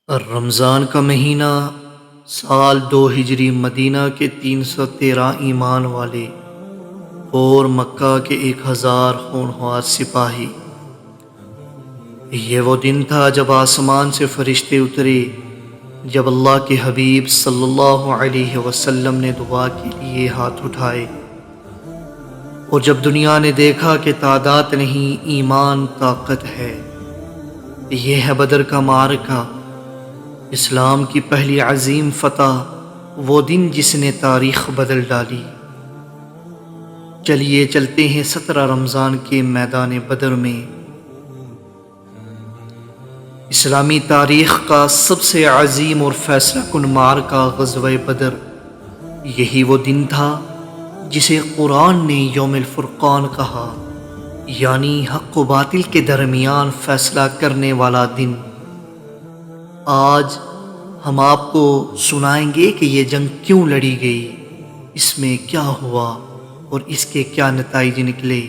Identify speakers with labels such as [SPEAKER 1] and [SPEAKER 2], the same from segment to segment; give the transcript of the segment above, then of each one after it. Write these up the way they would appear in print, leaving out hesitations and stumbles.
[SPEAKER 1] رمضان کا مہینہ سال 2 ہجری مدینہ کے 313 ایمان والے اور مکہ کے 1000 ہونہار سپاہی۔ یہ وہ دن تھا جب آسمان سے فرشتے اترے، جب اللہ کے حبیب صلی اللہ علیہ وسلم نے دعا کے لیے ہاتھ اٹھائے، اور جب دنیا نے دیکھا کہ تعداد نہیں ایمان طاقت ہے۔ یہ ہے بدر کا معرکہ، اسلام کی پہلی عظیم فتح، وہ دن جس نے تاریخ بدل ڈالی۔ چلیے چلتے ہیں 17 رمضان کے میدان بدر میں۔ اسلامی تاریخ کا سب سے عظیم اور فیصلہ کن معرکہ غزوہ بدر، یہی وہ دن تھا جسے قرآن نے یوم الفرقان کہا، یعنی حق و باطل کے درمیان فیصلہ کرنے والا دن۔ آج ہم آپ کو سنائیں گے کہ یہ جنگ کیوں لڑی گئی، اس میں کیا ہوا اور اس کے کیا نتائج نکلے۔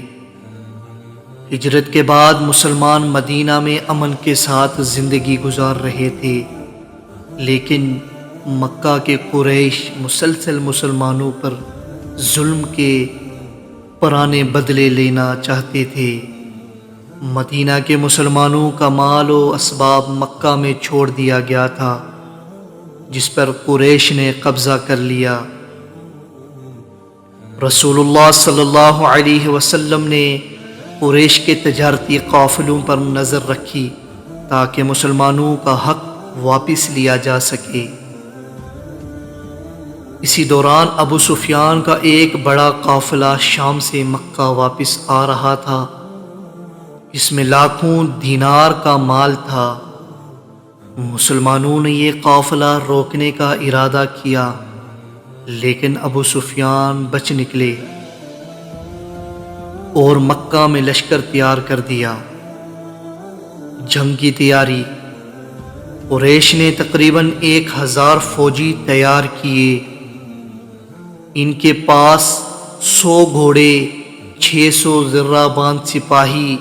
[SPEAKER 1] ہجرت کے بعد مسلمان مدینہ میں امن کے ساتھ زندگی گزار رہے تھے، لیکن مکہ کے قریش مسلسل مسلمانوں پر ظلم کے پرانے بدلے لینا چاہتے تھے۔ مدینہ کے مسلمانوں کا مال و اسباب مکہ میں چھوڑ دیا گیا تھا، جس پر قریش نے قبضہ کر لیا۔ رسول اللہ صلی اللہ علیہ وسلم نے قریش کے تجارتی قافلوں پر نظر رکھی تاکہ مسلمانوں کا حق واپس لیا جا سکے۔ اسی دوران ابو سفیان کا ایک بڑا قافلہ شام سے مکہ واپس آ رہا تھا، جس میں لاکھوں دینار کا مال تھا۔ مسلمانوں نے یہ قافلہ روکنے کا ارادہ کیا، لیکن ابو سفیان بچ نکلے اور مکہ میں لشکر تیار کر دیا۔ جنگ کی تیاری، قریش نے تقریباً 1000 فوجی تیار کیے۔ ان کے پاس 100 گھوڑے، 600 زرہ باند سپاہی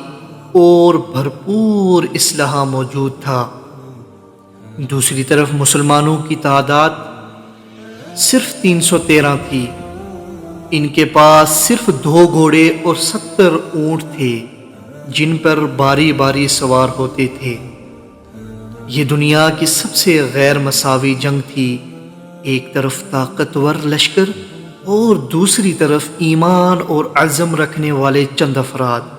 [SPEAKER 1] اور بھرپور اسلحہ موجود تھا۔ دوسری طرف مسلمانوں کی تعداد صرف 313 تھی۔ ان کے پاس صرف 2 گھوڑے اور 70 اونٹ تھے، جن پر باری باری سوار ہوتے تھے۔ یہ دنیا کی سب سے غیر مساوی جنگ تھی، ایک طرف طاقتور لشکر اور دوسری طرف ایمان اور عزم رکھنے والے چند افراد۔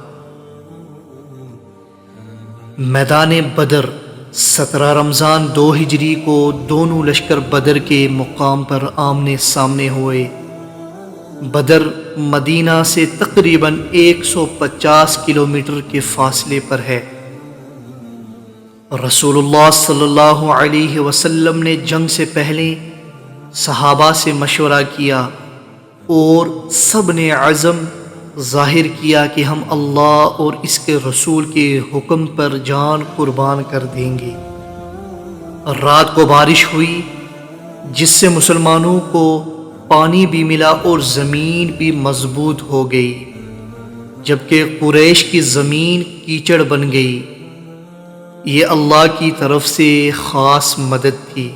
[SPEAKER 1] میدان بدر 17 رمضان 2 ہجری کو دونوں لشکر بدر کے مقام پر آمنے سامنے ہوئے۔ بدر مدینہ سے تقریباً 150 کلومیٹر کے فاصلے پر ہے۔ رسول اللہ صلی اللہ علیہ وسلم نے جنگ سے پہلے صحابہ سے مشورہ کیا اور سب نے عزم ظاہر کیا کہ ہم اللہ اور اس کے رسول کے حکم پر جان قربان کر دیں گے۔ رات کو بارش ہوئی، جس سے مسلمانوں کو پانی بھی ملا اور زمین بھی مضبوط ہو گئی، جبکہ قریش کی زمین کیچڑ بن گئی۔ یہ اللہ کی طرف سے خاص مدد تھی۔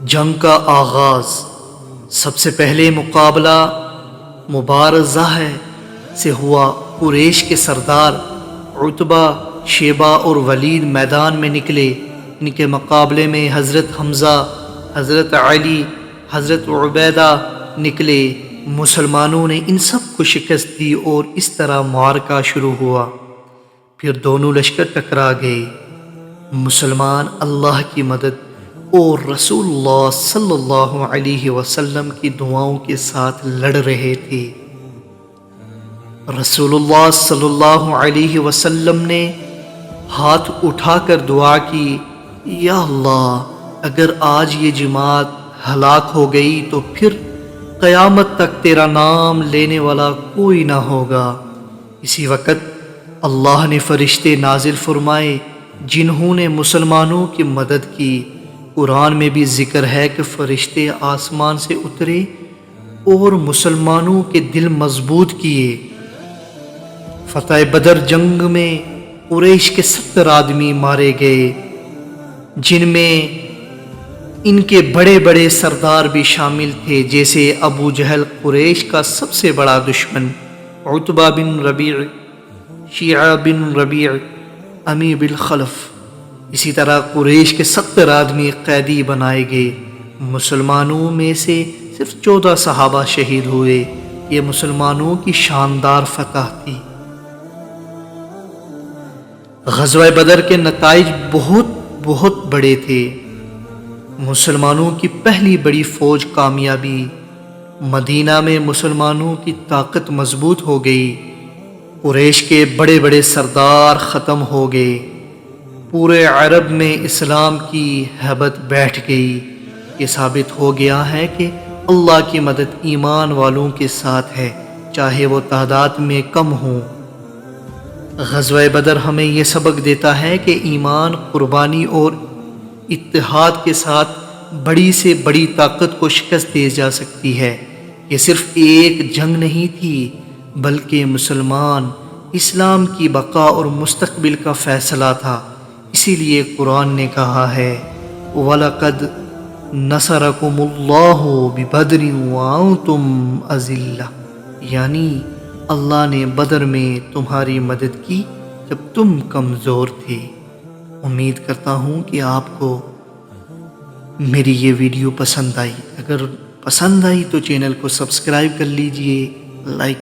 [SPEAKER 1] جنگ کا آغاز، سب سے پہلے مقابلہ مبارزہ سے ہوا۔ قریش کے سردار عتبہ، شیبہ اور ولید میدان میں نکلے۔ ان کے مقابلے میں حضرت حمزہ، حضرت علی، حضرت عبیدہ نکلے۔ مسلمانوں نے ان سب کو شکست دی اور اس طرح معرکہ شروع ہوا۔ پھر دونوں لشکر ٹکرا گئے۔ مسلمان اللہ کی مدد اور رسول اللہ صلی اللہ علیہ وسلم کی دعاؤں کے ساتھ لڑ رہے تھے۔ رسول اللہ صلی اللہ علیہ وسلم نے ہاتھ اٹھا کر دعا کی، یا اللہ، اگر آج یہ جماعت ہلاک ہو گئی تو پھر قیامت تک تیرا نام لینے والا کوئی نہ ہوگا۔ اسی وقت اللہ نے فرشتے نازل فرمائے جنہوں نے مسلمانوں کی مدد کی۔ قرآن میں بھی ذکر ہے کہ فرشتے آسمان سے اترے اور مسلمانوں کے دل مضبوط کیے۔ فتح بدر جنگ میں قریش کے 70 آدمی مارے گئے، جن میں ان کے بڑے بڑے سردار بھی شامل تھے، جیسے ابو جہل قریش کا سب سے بڑا دشمن، عتبہ بن ربیع، شیعہ بن ربیع، امی بالخلف۔ اسی طرح قریش کے 70 آدمی قیدی بنائے گئے۔ مسلمانوں میں سے صرف 14 صحابہ شہید ہوئے۔ یہ مسلمانوں کی شاندار فتح تھی۔ غزوہ بدر کے نتائج بہت بڑے تھے۔ مسلمانوں کی پہلی بڑی فوج کامیابی، مدینہ میں مسلمانوں کی طاقت مضبوط ہو گئی، قریش کے بڑے بڑے سردار ختم ہو گئے، پورے عرب میں اسلام کی ہیبت بیٹھ گئی۔ یہ ثابت ہو گیا ہے کہ اللہ کی مدد ایمان والوں کے ساتھ ہے، چاہے وہ تعداد میں کم ہوں۔ غزوہ بدر ہمیں یہ سبق دیتا ہے کہ ایمان، قربانی اور اتحاد کے ساتھ بڑی سے بڑی طاقت کو شکست دی جا سکتی ہے۔ یہ صرف ایک جنگ نہیں تھی، بلکہ مسلمان اسلام کی بقا اور مستقبل کا فیصلہ تھا۔ اسی لیے قرآن نے کہا ہے وَلَقَدْ نَصَرَكُمُ اللَّهُ بِبَدْرٍ وَأَنْتُمْ أَذِلَّةٌ، یعنی اللہ نے بدر میں تمہاری مدد کی جب تم کمزور تھے۔ امید کرتا ہوں کہ آپ کو میری یہ ویڈیو پسند آئی۔ اگر پسند آئی تو چینل کو سبسکرائب کر لیجئے، لائک